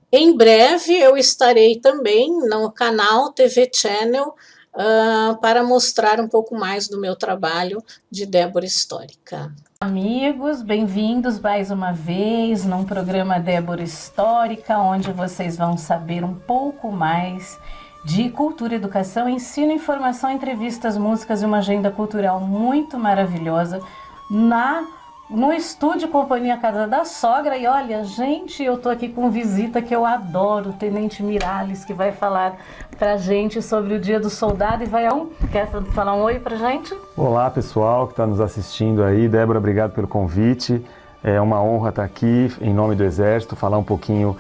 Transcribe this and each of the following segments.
Em breve eu estarei também no canal TV Channel para mostrar um pouco mais do meu trabalho de Débora Histórica. Amigos, bem-vindos mais uma vez num programa Débora Histórica, onde vocês vão saber um pouco mais de cultura, educação, ensino, informação, entrevistas, músicas e uma agenda cultural muito maravilhosa no estúdio Companhia Casa da Sogra. E olha, gente, eu tô aqui com visita que eu adoro, o Tenente Miralles, que vai falar pra gente sobre o Dia do Soldado. E quer falar um oi pra gente? Olá, pessoal que está nos assistindo aí. Débora, obrigado pelo convite. É uma honra estar aqui em nome do Exército, falar um pouquinho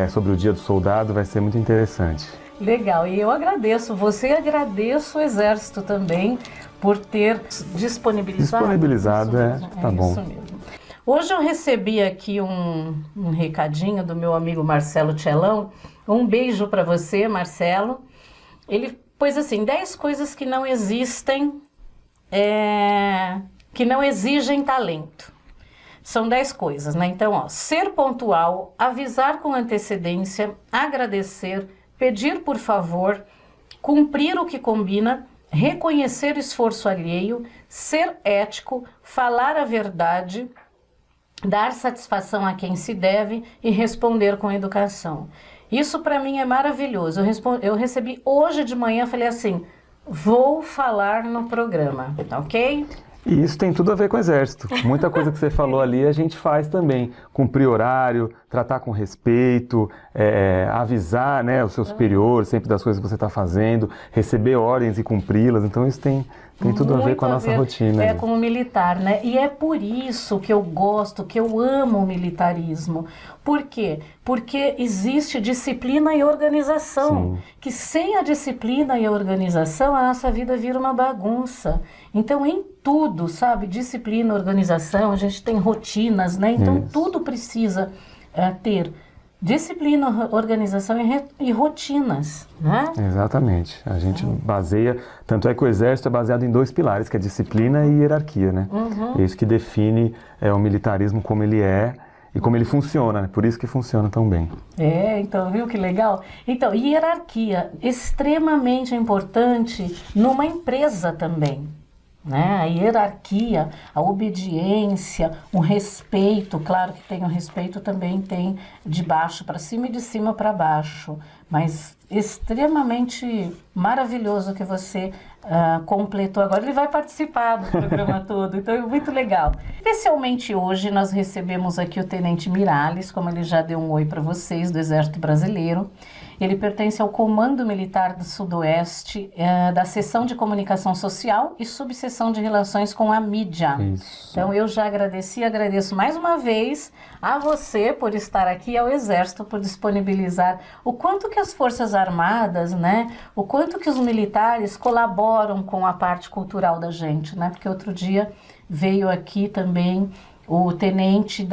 sobre o Dia do Soldado, vai ser muito interessante. Legal, e eu agradeço agradeço o Exército também por ter disponibilizado. Disponibilizado, tá bom. Isso mesmo. Hoje eu recebi aqui um recadinho do meu amigo Marcelo Tchelão. Um beijo para você, Marcelo. Ele pôs assim, 10 coisas que não existem, que não exigem talento. São 10 coisas, né? Então, ó, ser pontual, avisar com antecedência, agradecer, pedir por favor, cumprir o que combina, reconhecer esforço alheio, ser ético, falar a verdade, dar satisfação a quem se deve e responder com educação. Isso para mim é maravilhoso. Eu recebi hoje de manhã, falei assim, vou falar no programa, ok? E isso tem tudo a ver com o Exército. Muita coisa que você falou ali a gente faz também. Cumprir horário, tratar com respeito, avisar, né, o seu superior sempre das coisas que você está fazendo, receber ordens e cumpri-las. Então isso tem tudo a ver com a nossa rotina. É, como militar, né? E é por isso que eu gosto, que eu amo o militarismo. Por quê? Porque existe disciplina e organização. Sim. Que sem a disciplina e a organização, a nossa vida vira uma bagunça. Então, em tudo, sabe? Disciplina, organização, a gente tem rotinas, né? Então, tudo precisa ter disciplina, organização e rotinas, né? Exatamente. A gente baseia, tanto é que o Exército é baseado em 2 pilares, que é disciplina e hierarquia, né? É isso que define o militarismo como ele é e como ele funciona, né? Por isso que funciona tão bem. Então, viu que legal? Então, hierarquia, extremamente importante numa empresa também. Né? A hierarquia, a obediência, o respeito, claro que tem o respeito, também tem de baixo para cima e de cima para baixo, mas extremamente maravilhoso que você completou agora. Ele vai participar do programa todo, então é muito legal. Especialmente hoje nós recebemos aqui o Tenente Miralles, como ele já deu um oi para vocês, do Exército Brasileiro. Ele pertence ao Comando Militar do Sudoeste, da Seção de Comunicação Social e Subseção de Relações com a Mídia. Isso. Então eu já agradeço mais uma vez a você por estar aqui, ao Exército por disponibilizar o quanto que as Forças Armadas, né, o quanto que os militares colaboram com a parte cultural da gente, né, porque outro dia veio aqui também o tenente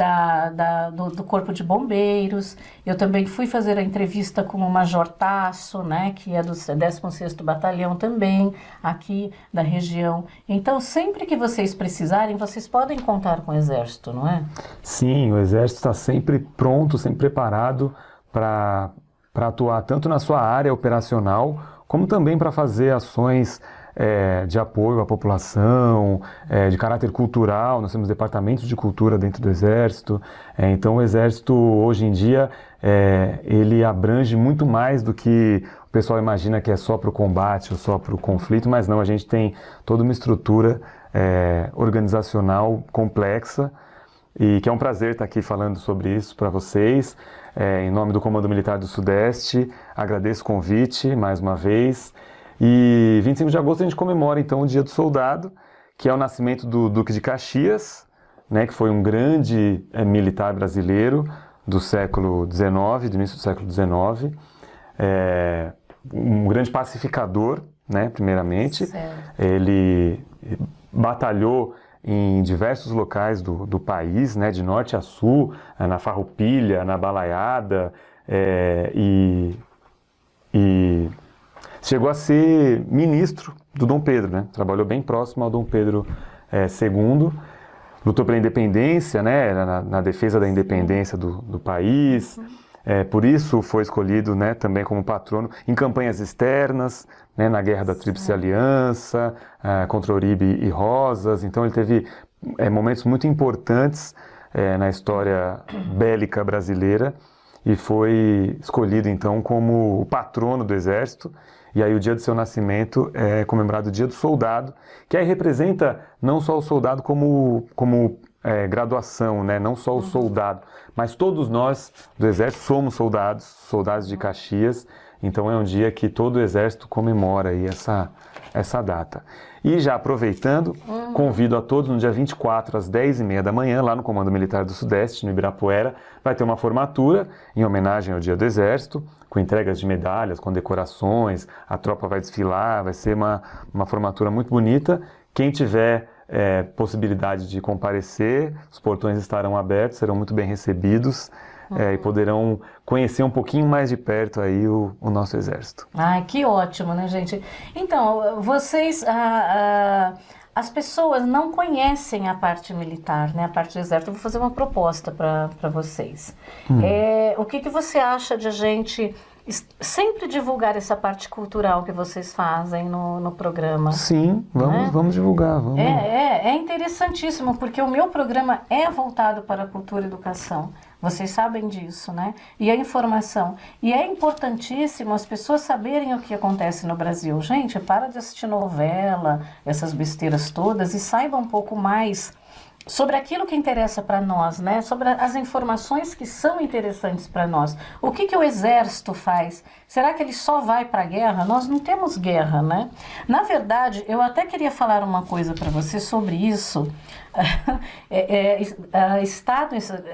do Corpo de Bombeiros. Eu também fui fazer a entrevista com o Major Tasso, né, que é do 16º Batalhão também, aqui da região. Então, sempre que vocês precisarem, vocês podem contar com o Exército, não é? Sim, o Exército está sempre pronto, sempre preparado para atuar tanto na sua área operacional, como também para fazer ações de apoio à população, de caráter cultural. Nós temos departamentos de cultura dentro do Exército. Então o Exército, hoje em dia, ele abrange muito mais do que o pessoal imagina que é só para o combate ou só para o conflito, mas não, a gente tem toda uma estrutura organizacional complexa, e que é um prazer estar aqui falando sobre isso para vocês. Em nome do Comando Militar do Sudeste, agradeço o convite mais uma vez. E 25 de agosto a gente comemora então o Dia do Soldado, que é o nascimento do Duque de Caxias, né, que foi um grande militar brasileiro do século XIX, do início do século XIX, um grande pacificador, né, primeiramente. Certo. Ele batalhou em diversos locais do país, né, de norte a sul, na Farroupilha, na Balaiada, e chegou a ser ministro do Dom Pedro, né? Trabalhou bem próximo ao Dom Pedro II, lutou pela independência, né? Na defesa da independência do país, Por isso foi escolhido, né, também como patrono em campanhas externas, né, na Guerra da Tríplice Aliança, contra Uribe e Rosas. Então ele teve momentos muito importantes na história bélica brasileira e foi escolhido então como o patrono do Exército. E aí o dia do seu nascimento é comemorado o Dia do Soldado, que aí representa não só o soldado como graduação, né? Não só o soldado, mas todos nós do Exército somos soldados de Caxias. Então é um dia que todo o Exército comemora aí essa data. E já aproveitando, convido a todos no dia 24 às 10h30 da manhã, lá no Comando Militar do Sudeste, no Ibirapuera, vai ter uma formatura em homenagem ao Dia do Exército, com entregas de medalhas, condecorações, a tropa vai desfilar, vai ser uma formatura muito bonita. Quem tiver possibilidade de comparecer, os portões estarão abertos, serão muito bem recebidos. E poderão conhecer um pouquinho mais de perto aí o nosso Exército. Ai, que ótimo, né, gente? Então, vocês, as pessoas não conhecem a parte militar, né, a parte do Exército. Eu vou fazer uma proposta para vocês. O que você acha de a gente sempre divulgar essa parte cultural que vocês fazem no programa? Sim, vamos divulgar. Vamos. É interessantíssimo, porque o meu programa é voltado para a cultura e educação. Vocês sabem disso, né? E a informação. E é importantíssimo as pessoas saberem o que acontece no Brasil. Gente, para de assistir novela, essas besteiras todas, e saiba um pouco mais sobre aquilo que interessa para nós, né? Sobre as informações que são interessantes para nós. O que o Exército faz? Será que ele só vai para a guerra? Nós não temos guerra, né? Na verdade, eu até queria falar uma coisa para você sobre isso.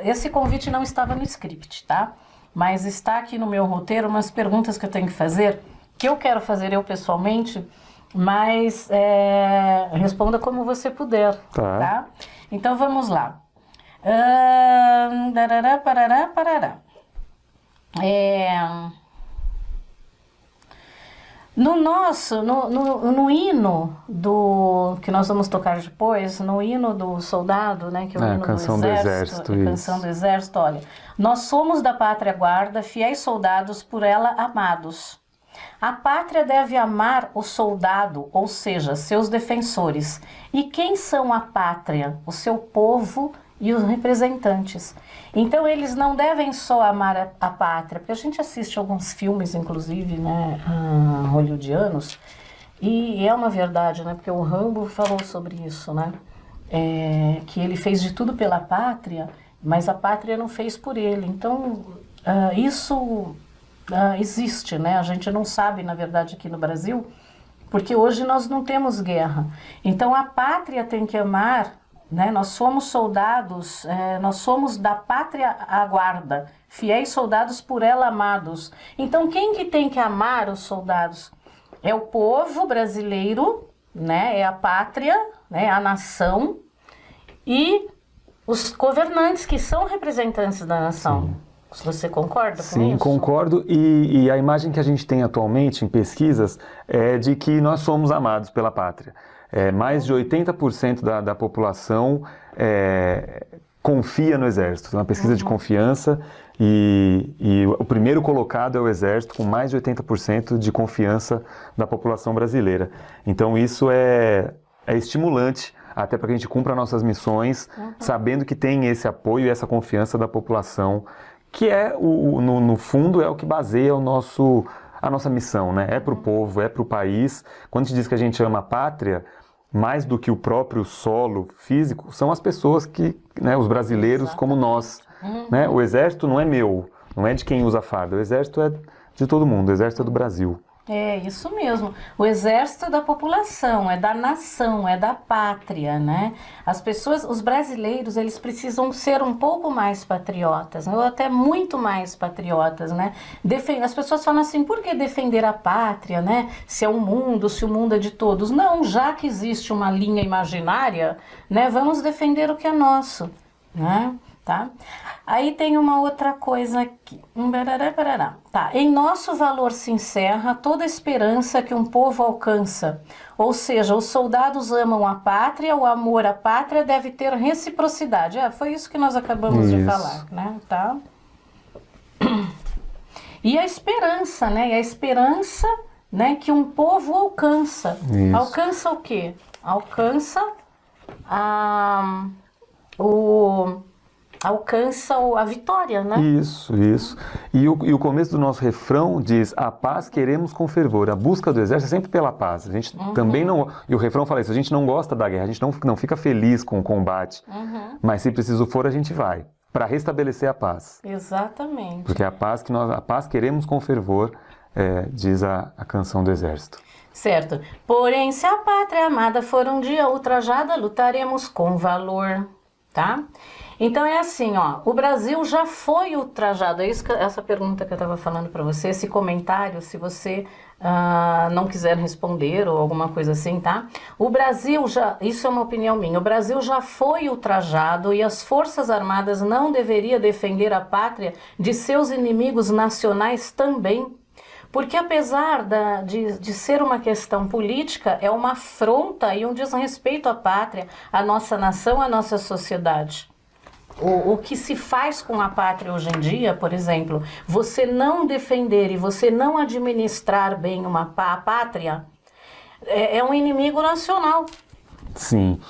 Esse convite não estava no script, tá? Mas está aqui no meu roteiro umas perguntas que eu tenho que fazer, que eu quero fazer eu pessoalmente, mas responda como você puder, tá? Então vamos lá. No hino que nós vamos tocar depois, no hino do soldado, né, que é o hino Canção do Exército, a Canção do Exército, olha: nós somos da pátria guarda, fiéis soldados por ela amados. A pátria deve amar o soldado, ou seja, seus defensores. E quem são a pátria? O seu povo e os representantes. Então eles não devem só amar a pátria, porque a gente assiste alguns filmes, inclusive, né, hollywoodianos, e é uma verdade, né, porque o Rambo falou sobre isso, né, que ele fez de tudo pela pátria, mas a pátria não fez por ele. Então isso existe, né, a gente não sabe, na verdade, aqui no Brasil, porque hoje nós não temos guerra. Então a pátria tem que amar, né? Nós somos soldados, nós somos da pátria à guarda, fiéis soldados por ela amados. Então quem que tem que amar os soldados? É o povo brasileiro, né? É a pátria, né? A nação e os governantes que são representantes da nação. Sim. Você concorda com isso? Sim, concordo. E a imagem que a gente tem atualmente em pesquisas é de que nós somos amados pela pátria. Mais de 80% da população confia no Exército. É uma pesquisa de confiança e o primeiro colocado é o Exército, com mais de 80% de confiança da população brasileira. Então isso é estimulante, até para que a gente cumpra nossas missões, sabendo que tem esse apoio e essa confiança da população, que no fundo é o que baseia a nossa missão, né? É para o povo, é para o país. Quando a gente diz que a gente ama a pátria, mais do que o próprio solo físico, são as pessoas né, os brasileiros como nós. Né? O Exército não é meu, não é de quem usa farda, o Exército é de todo mundo, o Exército é do Brasil. É isso mesmo, o Exército é da população, é da nação, é da pátria, né? As pessoas, os brasileiros, eles precisam ser um pouco mais patriotas, ou até muito mais patriotas, né? As pessoas falam assim, por que defender a pátria, né? Se o mundo é de todos. Não, já que existe uma linha imaginária, né? Vamos defender o que é nosso, né? Tá? Aí tem uma outra coisa aqui. Tá. Em nosso valor se encerra toda esperança que um povo alcança. Ou seja, os soldados amam a pátria, o amor à pátria deve ter reciprocidade. Foi isso que nós acabamos de falar, né? Tá? E a esperança, né? E a esperança, né, que um povo alcança. Isso. Alcança o quê? Alcança a vitória, né? Isso, isso. E o começo do nosso refrão diz: a paz queremos com fervor. A busca do exército é sempre pela paz. A gente também não... E o refrão fala isso: a gente não gosta da guerra, a gente não fica feliz com o combate. Mas se preciso for, a gente vai. Para restabelecer a paz. Exatamente. Porque a paz queremos com fervor, diz a canção do exército. Certo. Porém, se a pátria amada for um dia ultrajada, lutaremos com valor, tá? Então é assim, ó, o Brasil já foi ultrajado, é isso essa pergunta que eu estava falando para você, esse comentário, se você não quiser responder ou alguma coisa assim, tá? O Brasil já, isso é uma opinião minha, o Brasil já foi ultrajado e as Forças Armadas não deveriam defender a pátria de seus inimigos nacionais também. Porque apesar de ser uma questão política, é uma afronta e um desrespeito à pátria, à nossa nação, à nossa sociedade. O que se faz com a pátria hoje em dia, por exemplo, você não defender e você não administrar bem a pátria, é um inimigo nacional. Sim.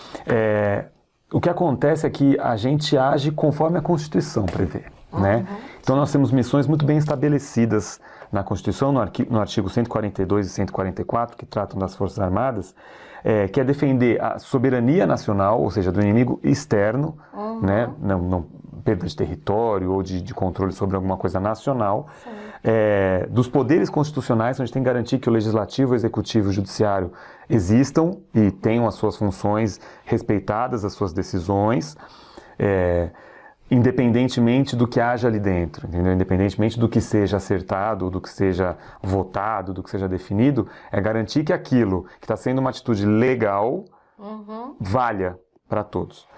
O que acontece é que a gente age conforme a Constituição prevê, né? Então nós temos missões muito bem estabelecidas na Constituição, no artigo 142 e 144, que tratam das Forças Armadas, que é defender a soberania nacional, ou seja, do inimigo externo, né? Não perda de território ou de controle sobre alguma coisa nacional, dos poderes constitucionais, onde tem que garantir que o Legislativo, o Executivo e o Judiciário existam e tenham as suas funções respeitadas, as suas decisões, independentemente do que haja ali dentro, entendeu? Independentemente do que seja acertado, do que seja votado, do que seja definido, é garantir que aquilo que está sendo uma atitude legal valha para todos.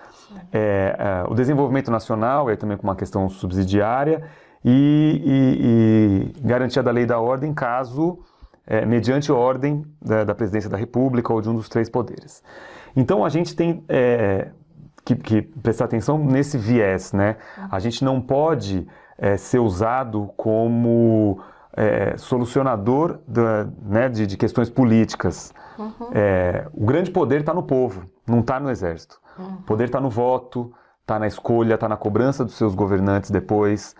O desenvolvimento nacional é também uma questão subsidiária e garantia da lei e da ordem caso, mediante ordem da Presidência da República ou de um dos três poderes. Então a gente tem que prestar atenção nesse viés, né? A gente não pode ser usado como solucionador de questões políticas. O grande poder está no povo, não está no exército. O poder está no voto, está na escolha, está na cobrança dos seus governantes depois,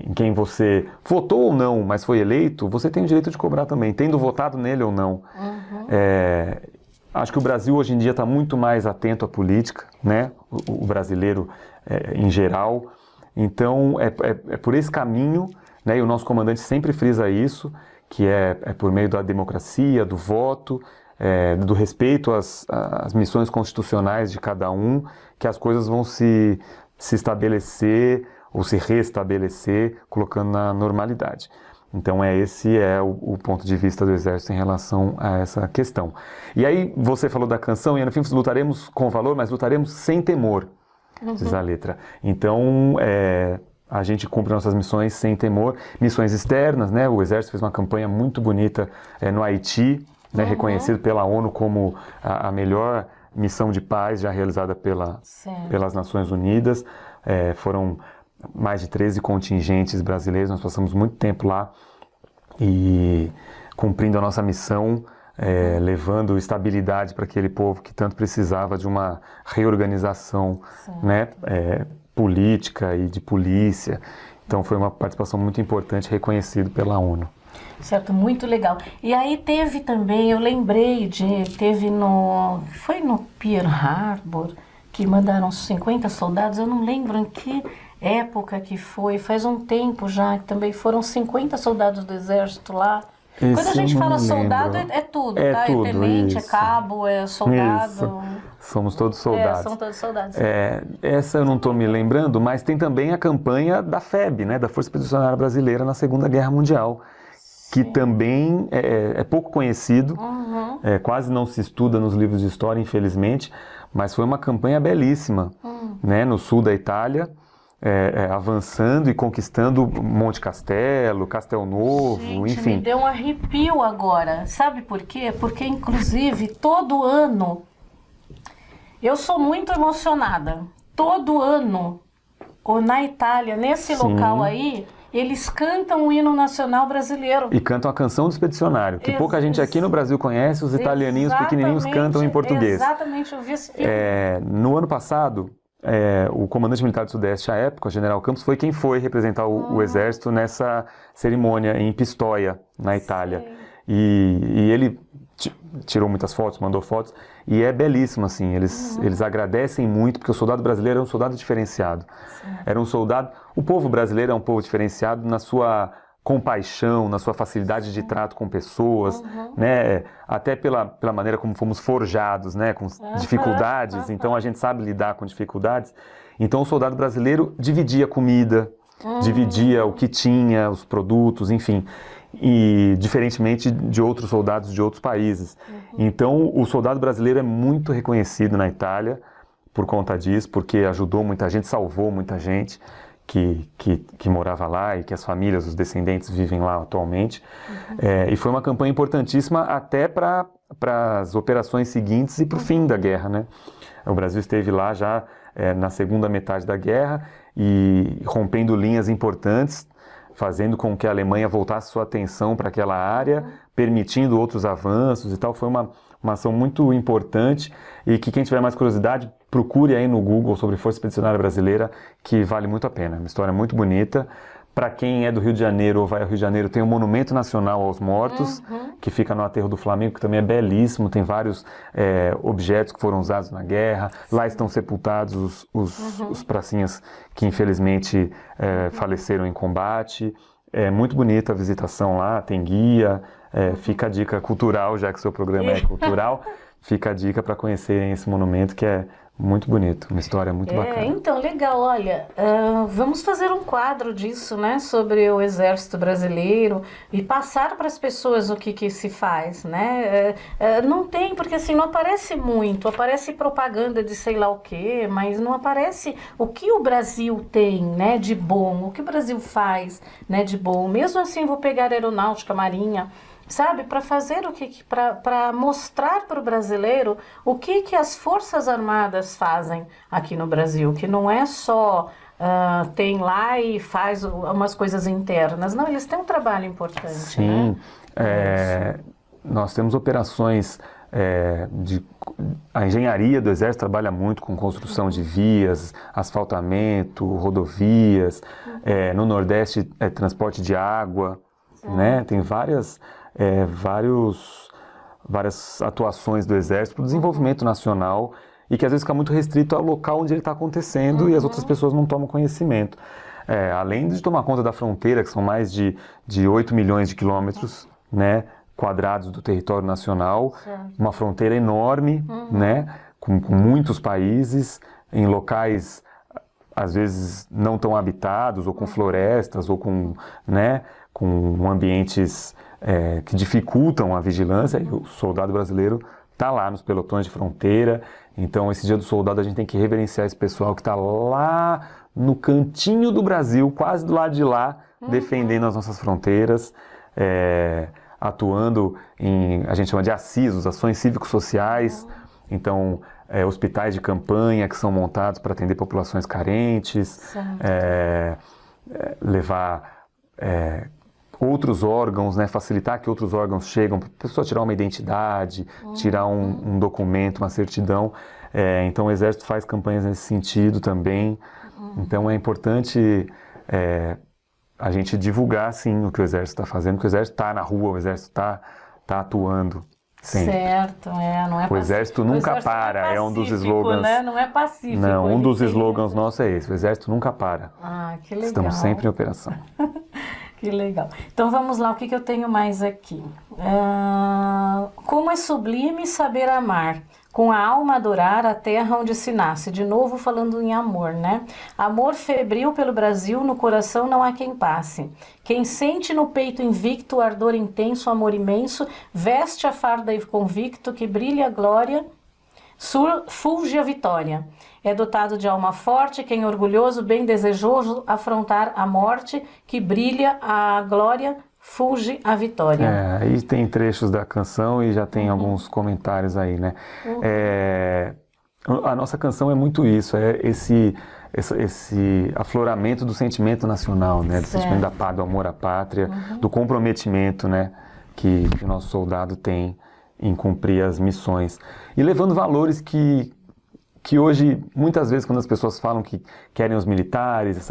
em quem você votou ou não, mas foi eleito, você tem o direito de cobrar também, tendo votado nele ou não. Acho que o Brasil hoje em dia está muito mais atento à política, né? O brasileiro em geral. Então é por esse caminho, né? E o nosso comandante sempre frisa isso, que é por meio da democracia, do voto, do respeito às missões constitucionais de cada um, que as coisas vão se estabelecer ou se restabelecer, colocando na normalidade. Então esse é o ponto de vista do Exército em relação a essa questão. E aí você falou da canção, e no fim lutaremos com valor, mas lutaremos sem temor, diz a letra. Então a gente cumpre nossas missões sem temor, missões externas, né? O Exército fez uma campanha muito bonita no Haiti, né? Reconhecido pela ONU como a melhor missão de paz já realizada pelas Nações Unidas. Foram mais de 13 contingentes brasileiros, nós passamos muito tempo lá e cumprindo a nossa missão, levando estabilidade para aquele povo que tanto precisava de uma reorganização, né, política e de polícia. Então foi uma participação muito importante, reconhecido pela ONU. Certo, muito legal. E aí teve também, eu lembrei foi no Pearl Harbor, que mandaram 50 soldados, eu não lembro em que época que foi, faz um tempo já, que também foram 50 soldados do exército lá. Quando a gente fala soldado, é tudo, tá? Tudo, é tenente, isso. é cabo, é soldado. Isso. Somos todos soldados. São todos soldados. Essa eu não estou me lembrando, mas tem também a campanha da FEB, né, da Força Expedicionária Brasileira na Segunda Guerra Mundial, que também é pouco conhecido, quase não se estuda nos livros de história, infelizmente, mas foi uma campanha belíssima, né, no sul da Itália, avançando e conquistando Monte Castelo, Castelnovo, Gente, enfim. Me deu um arrepio agora. Sabe por quê? Porque, inclusive, todo ano, eu sou muito emocionada. Todo ano, ou na Itália, nesse local aí, eles cantam o hino nacional brasileiro. E cantam a canção do expedicionário, que pouca gente aqui no Brasil conhece, os italianinhos pequenininhos cantam em português. Exatamente, eu vi esse filme. No ano passado, o comandante militar do Sudeste à época, o general Campos, foi quem foi representar o exército nessa cerimônia em Pistoia, na Itália. E ele tirou muitas fotos, mandou fotos, e é belíssimo, assim, eles agradecem muito, porque o soldado brasileiro é um soldado diferenciado. Era um soldado, o povo brasileiro é um povo diferenciado na sua compaixão, na sua facilidade de trato com pessoas, né, até pela maneira como fomos forjados, né, com dificuldades, então a gente sabe lidar com dificuldades. Então o soldado brasileiro dividia comida, dividia o que tinha, os produtos, enfim, e diferentemente de outros soldados de outros países. Então o soldado brasileiro é muito reconhecido na Itália por conta disso, porque ajudou muita gente, salvou muita gente que morava lá e que as famílias, os descendentes vivem lá atualmente. E foi uma campanha importantíssima até para as operações seguintes e para o fim da guerra, né? O Brasil esteve lá já na segunda metade da guerra e rompendo linhas importantes, fazendo com que a Alemanha voltasse sua atenção para aquela área, permitindo outros avanços e tal. Foi uma ação muito importante e que quem tiver mais curiosidade, procure aí no Google sobre Força Expedicionária Brasileira, que vale muito a pena. É uma história muito bonita. Para quem é do Rio de Janeiro ou vai ao Rio de Janeiro, tem o Monumento Nacional aos Mortos, que fica no Aterro do Flamengo, que também é belíssimo, tem vários objetos que foram usados na guerra. Lá estão sepultados os pracinhas que infelizmente faleceram em combate. É muito bonita a visitação lá, tem guia, fica a dica cultural, já que o seu programa é cultural, fica a dica para conhecerem esse monumento que é muito bonito, uma história muito bacana. Então, legal, olha, vamos fazer um quadro disso, né, sobre o Exército Brasileiro e passar para as pessoas o que se faz, né, não tem, porque assim, não aparece muito, aparece propaganda de sei lá o quê, mas não aparece o que o Brasil tem, né, de bom, o que o Brasil faz, né, de bom. Mesmo assim, vou pegar a Aeronáutica, Marinha, sabe, para fazer para mostrar para o brasileiro o que as Forças Armadas fazem aqui no Brasil, que não é só tem lá e faz umas coisas internas, não, eles têm um trabalho importante. Sim, né? Nós temos operações a engenharia do Exército trabalha muito com construção de vias, asfaltamento, rodovias, no Nordeste transporte de água, né? Tem várias atuações do Exército para o desenvolvimento nacional e que às vezes fica muito restrito ao local onde ele está acontecendo e as outras pessoas não tomam conhecimento. Além de tomar conta da fronteira, que são mais de 8 milhões de quilômetros, né, quadrados do território nacional, uma fronteira enorme, né, com muitos países, em locais às vezes não tão habitados, ou com florestas, ou com ambientes que dificultam a vigilância, e o soldado brasileiro está lá nos pelotões de fronteira. Então esse Dia do Soldado a gente tem que reverenciar esse pessoal que está lá no cantinho do Brasil, quase do lado de lá, defendendo as nossas fronteiras, atuando a gente chama de ACISOS, ações cívico-sociais, então hospitais de campanha que são montados para atender populações carentes, levar outros órgãos, né, facilitar que outros órgãos chegam, para a pessoa tirar uma identidade, tirar um documento, uma certidão. Então o Exército faz campanhas nesse sentido também. Então é importante a gente divulgar, sim, o que o Exército está fazendo, porque o Exército está na rua, o Exército está atuando sempre. Certo, não é O Exército nunca para, é um dos slogans. Né? Não é pacífico. Não, um dos slogans nossos é esse, o Exército nunca para. Que legal. Estamos sempre em operação. Que legal. Então vamos lá, o que eu tenho mais aqui? Como é sublime saber amar, com a alma adorar a terra onde se nasce. De novo falando em amor, né? Amor febril pelo Brasil, no coração não há quem passe. Quem sente no peito invicto, ardor intenso, amor imenso, veste a farda e convicto que brilha a glória, fulge a vitória. É dotado de alma forte, quem orgulhoso, bem desejoso, afrontar a morte, que brilha a glória, fulge a vitória. Aí tem trechos da canção e já tem alguns comentários aí, né? A nossa canção é muito isso, esse afloramento do sentimento nacional, né? Do sentimento da paz, do amor à pátria, do comprometimento, né? Que o nosso soldado tem em cumprir as missões. E levando valores que hoje, muitas vezes, quando as pessoas falam que querem os militares,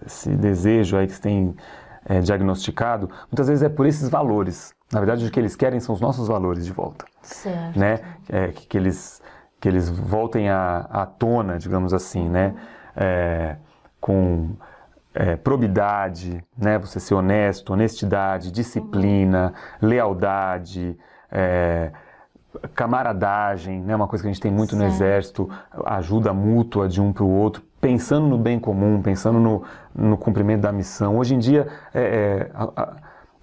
esse desejo aí que se tem diagnosticado, muitas vezes é por esses valores. Na verdade, o que eles querem são os nossos valores de volta. Certo. Né? Que eles voltem à tona, digamos assim, né? Com probidade, né? Você ser honesto, honestidade, disciplina, lealdade, camaradagem, né? Uma coisa que a gente tem muito no Exército, ajuda mútua de um para o outro, pensando no bem comum, pensando no cumprimento da missão. Hoje em dia,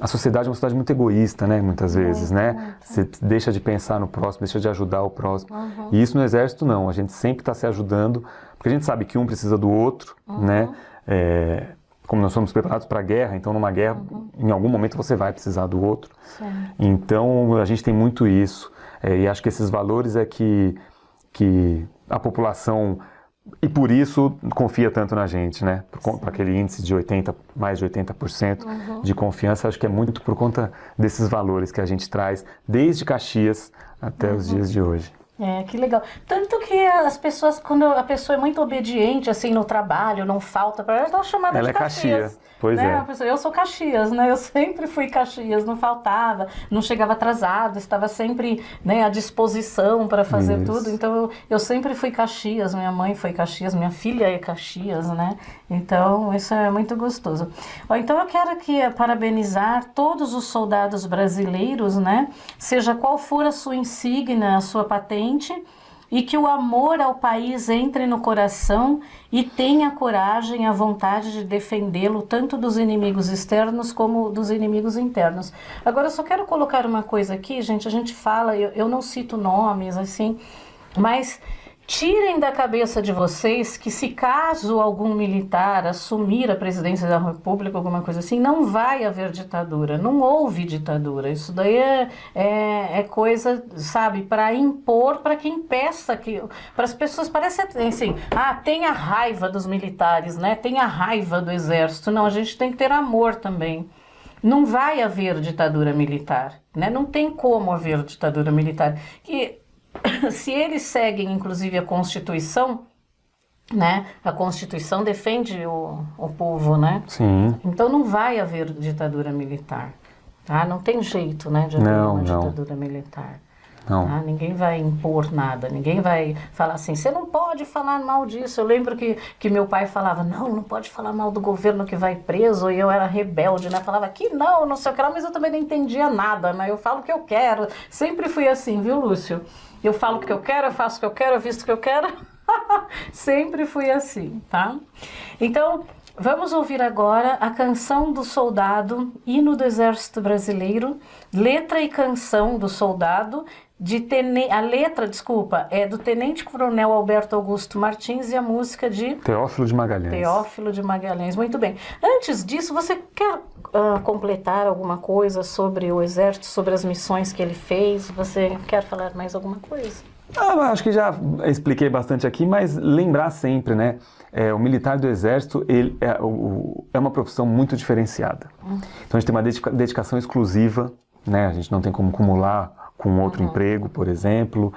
a sociedade é uma sociedade muito egoísta, né? Muitas vezes, né? Você deixa de pensar no próximo, deixa de ajudar o próximo. E isso no Exército não, a gente sempre está se ajudando, porque a gente sabe que um precisa do outro, né? Como nós somos preparados para a guerra, então numa guerra, em algum momento você vai precisar do outro. Então a gente tem muito isso. E acho que esses valores é que a população, e por isso, confia tanto na gente, né? Para aquele índice de mais de 80% de confiança, acho que é muito por conta desses valores que a gente traz desde Caxias até os dias de hoje. Que legal. Tanto que as pessoas, quando a pessoa é muito obediente, assim, no trabalho, não falta para ela, ela é chamada de Caxias. Pois né? Eu sou Caxias, né? Eu sempre fui Caxias, não faltava, não chegava atrasado, estava sempre, né, à disposição para fazer tudo. Então, eu sempre fui Caxias, minha mãe foi Caxias, minha filha é Caxias, né? Então, isso é muito gostoso. Então, eu quero aqui parabenizar todos os soldados brasileiros, né? Seja qual for a sua insígnia, a sua patente, e que o amor ao país entre no coração e tenha a coragem, a vontade de defendê-lo tanto dos inimigos externos como dos inimigos internos. Agora, eu só quero colocar uma coisa aqui, gente, a gente fala, eu não cito nomes, assim, mas tirem da cabeça de vocês que se caso algum militar assumir a presidência da República, alguma coisa assim, não vai haver ditadura, não houve ditadura. Isso daí é coisa, sabe, para impor, para quem peça, para as pessoas, parece assim, tem a raiva dos militares, né? Tem a raiva do exército. Não, a gente tem que ter amor também. Não vai haver ditadura militar, né? Não tem como haver ditadura militar. Se eles seguem, inclusive, a Constituição, né? A Constituição defende o povo, né? Sim. Então não vai haver ditadura militar, tá? Não tem jeito, né, de haver uma ditadura militar. Não. Tá? Ninguém vai impor nada, ninguém vai falar assim, você não pode falar mal disso. Eu lembro que meu pai falava, não pode falar mal do governo que vai preso, e eu era rebelde, né? Falava que não sei o que lá, mas eu também não entendia nada, né? Eu falo o que eu quero, sempre fui assim, viu, Lúcio? Eu falo o que eu quero, eu faço o que eu quero, eu visto o que eu quero. Sempre fui assim, tá? Então, vamos ouvir agora a Canção do Soldado, hino do Exército Brasileiro, letra e canção do soldado, a letra, é do Tenente Coronel Alberto Augusto Martins e a música de Teófilo de Magalhães. Teófilo de Magalhães, muito bem. Antes disso, você quer completar alguma coisa sobre o Exército, sobre as missões que ele fez? Você quer falar mais alguma coisa? Acho que já expliquei bastante aqui, mas lembrar sempre, né? O militar do Exército ele é uma profissão muito diferenciada. Então a gente tem uma dedicação exclusiva, né? A gente não tem como acumular com outro emprego, por exemplo.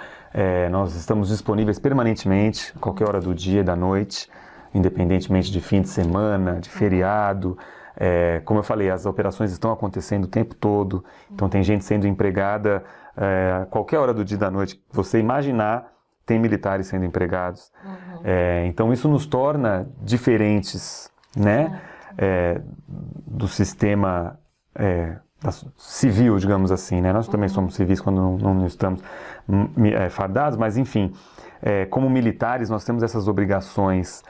Nós estamos disponíveis permanentemente, a qualquer hora do dia e da noite, independentemente de fim de semana, de feriado. Como eu falei, as operações estão acontecendo o tempo todo, então tem gente sendo empregada a qualquer hora do dia e da noite. Você imaginar, tem militares sendo empregados. Então isso nos torna diferentes, né? Do sistema civil, digamos assim, né? Nós também somos civis quando não estamos fardados, mas enfim, como militares nós temos essas obrigações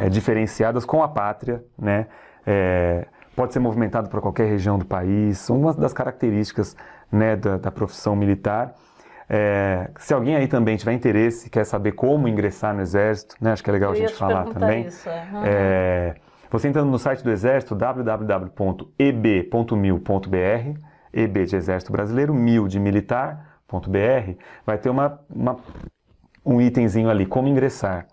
diferenciadas com a pátria, né? Pode ser movimentado para qualquer região do país, são uma das características, né, da profissão militar. Se alguém aí também tiver interesse, quer saber como ingressar no Exército, né? Acho que é legal a gente falar também. Isso, Você entrando no site do Exército, www.eb.mil.br, EB de Exército Brasileiro, mil de militar.br, vai ter um itemzinho ali, como ingressar.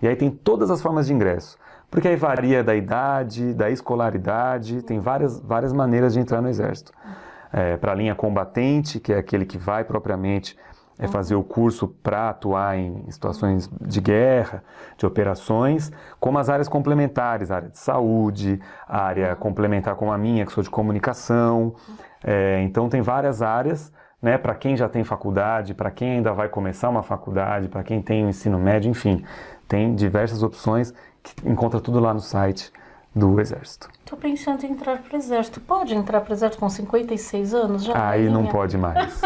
E aí tem todas as formas de ingresso, porque aí varia da idade, da escolaridade, tem várias maneiras de entrar no Exército. Para a linha combatente, que é aquele que vai propriamente fazer o curso para atuar em situações de guerra, de operações, como as áreas complementares, a área de saúde, a área complementar como a minha, que sou de comunicação. Então tem várias áreas, né, para quem já tem faculdade, para quem ainda vai começar uma faculdade, para quem tem o ensino médio, enfim, tem diversas opções que encontra tudo lá no site do Exército. Estou pensando em entrar para o Exército. Pode entrar para o Exército com 56 anos? Já Aí não pode mais.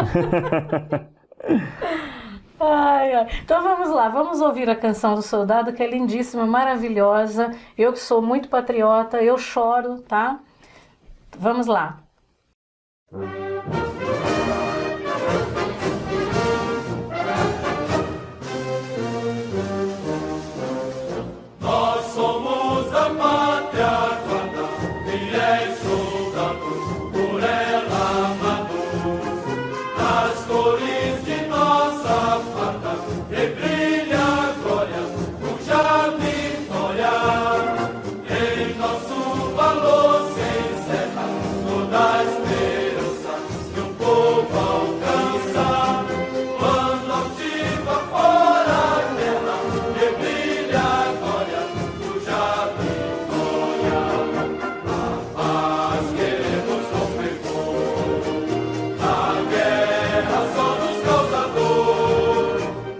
Então vamos lá, vamos ouvir a canção do Soldado, que é lindíssima, maravilhosa. Eu que sou muito patriota, eu choro, tá? Vamos lá. Nós somos a pátria guarda, fiéis soldados, por ela amados. As cores de nossa farda, e brilha a glória, cuja vitória em nosso valor se encerra toda a esperança que o povo alcança. Quando altiva fora a guerra, e brilha a glória, cuja vitória a paz queremos com fervor. A guerra só nos causa dor,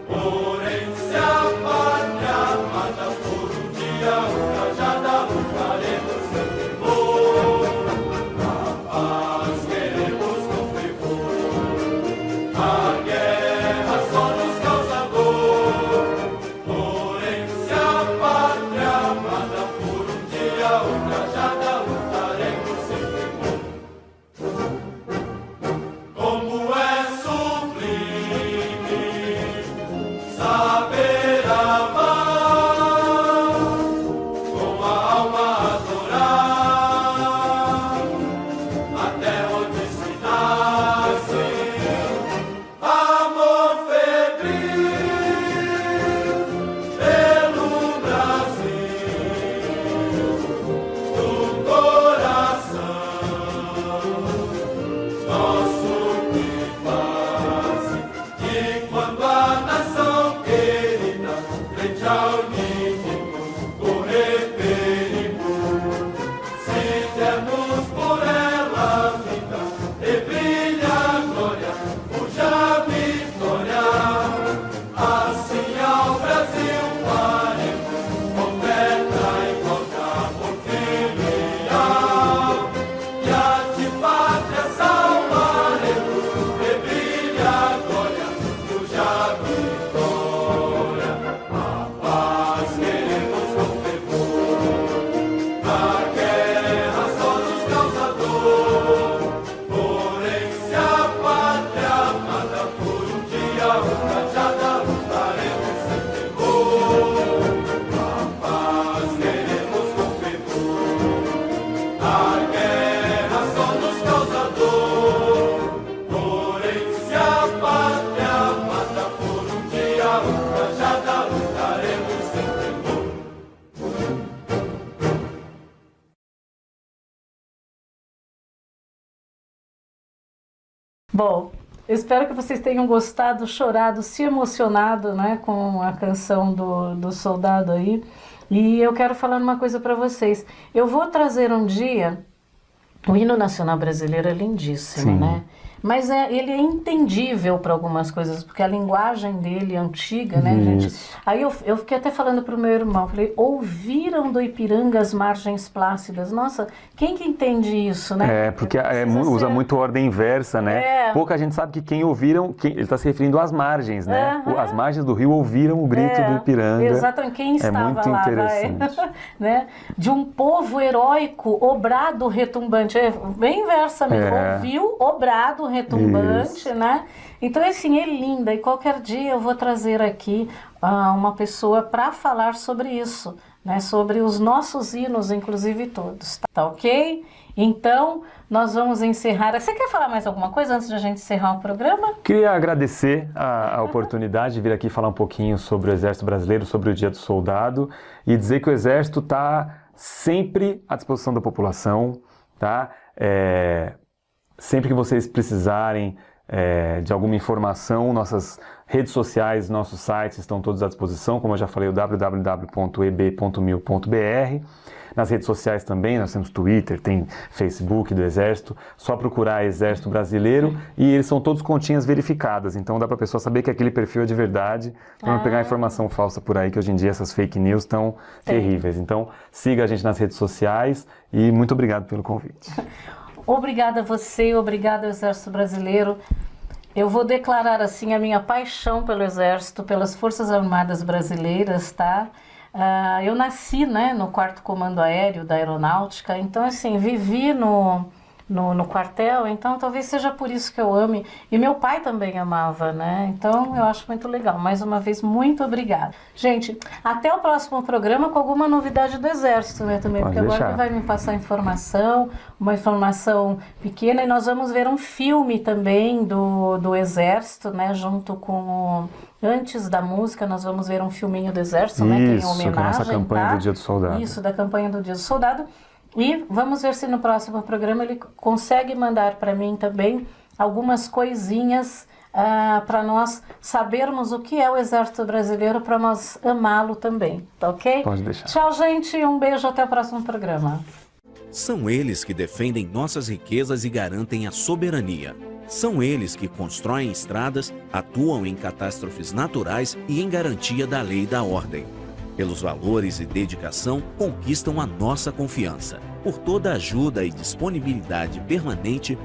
porém se a pátria amada por um dia ultrajada, lutaremos sem temor. A paz queremos com fervor. A guerra só nos causa dor, porém se a pátria amada por um dia ultrajada, lutaremos sem temor. Como é sublime saber amar, com a alma adorar, até onde se nasce amor febril pelo Brasil do coração. Nosso que faz, e quando a nação querida frente ao inimigo correr perigo, se dermos por ela a vida, e brilha a glória, cuja vitória, assim ao Brasil faremos oferta igual de amor filial, e a de pátria salvaremos, e brilha a glória, cuja vitória, a paz queremos com fervor. A guerra só nos causa dor, porém se a pátria amada por um dia ultrajada, lutaremos sem temor. A paz queremos com fervor. A guerra só nos causa dor, porém se a pátria amada por um dia ultrajada, lutaremos sem temor. Bom, eu espero que vocês tenham gostado, chorado, se emocionado, né, com a canção do Soldado aí. E eu quero falar uma coisa para vocês. Eu vou trazer um dia... O hino nacional brasileiro é lindíssimo, Sim. né? Mas ele é entendível para algumas coisas, porque a linguagem dele é antiga, né, gente? Isso. Aí eu fiquei até falando pro meu irmão, falei, ouviram do Ipiranga as margens plácidas? Nossa, quem que entende isso, né? Porque Precisa usa ser- muito ordem inversa, né? Pouca gente sabe que quem ouviram, ele está se referindo às margens, né? Aham. As margens do rio ouviram o grito do Ipiranga. Exatamente, quem estava muito lá, interessante. né? De um povo heróico, obrado retumbante, bem inversa mesmo, ouviu, obrado retumbante, Isso. né? Então, assim, é linda, e qualquer dia eu vou trazer aqui uma pessoa para falar sobre isso, né, sobre os nossos hinos, inclusive todos, tá ok? Então, nós vamos encerrar. Você quer falar mais alguma coisa antes de a gente encerrar o programa? Queria agradecer a oportunidade de vir aqui falar um pouquinho sobre o Exército Brasileiro, sobre o Dia do Soldado, e dizer que o Exército está sempre à disposição da população, tá? Sempre que vocês precisarem de alguma informação, nossas redes sociais, nossos sites estão todos à disposição, como eu já falei, o www.eb.mil.br. Nas redes sociais também, nós temos Twitter, tem Facebook do Exército, só procurar Exército Brasileiro e eles são todos continhas verificadas, então dá para a pessoa saber que aquele perfil é de verdade, para não pegar informação falsa por aí, que hoje em dia essas fake news estão terríveis. Então siga a gente nas redes sociais e muito obrigado pelo convite. Obrigada a você, obrigada ao Exército Brasileiro. Eu vou declarar assim a minha paixão pelo Exército, pelas Forças Armadas Brasileiras, tá? Eu nasci, né, no 4º Comando Aéreo da Aeronáutica, então assim, vivi no quartel, então talvez seja por isso que eu ame. E meu pai também amava, né? Então eu acho muito legal. Mais uma vez, muito obrigada. Gente, até o próximo programa com alguma novidade do Exército, né, também, Pode porque deixar. agora ele vai me passar informação, uma informação pequena, e nós vamos ver um filme também do Exército, né, junto com antes da música, nós vamos ver um filminho do Exército, né, que é em Isso, homenagem, que é a nossa campanha do Dia do Soldado. Isso, da campanha do Dia do Soldado. E vamos ver se no próximo programa ele consegue mandar para mim também algumas coisinhas para nós sabermos o que é o Exército Brasileiro, para nós amá-lo também, tá ok? Pode deixar. Tchau, gente, um beijo, até o próximo programa. São eles que defendem nossas riquezas e garantem a soberania. São eles que constroem estradas, atuam em catástrofes naturais e em garantia da lei e da ordem. Pelos valores e dedicação, conquistam a nossa confiança. Por toda ajuda e disponibilidade permanente,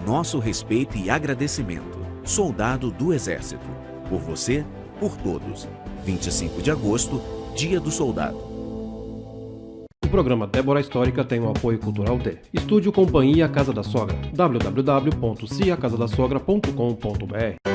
nosso respeito e agradecimento. Soldado do Exército. Por você, por todos. 25 de agosto, Dia do Soldado. O programa Débora Histórica tem o apoio cultural de Estúdio Companhia Casa da Sogra, www.ciacasadasogra.com.br.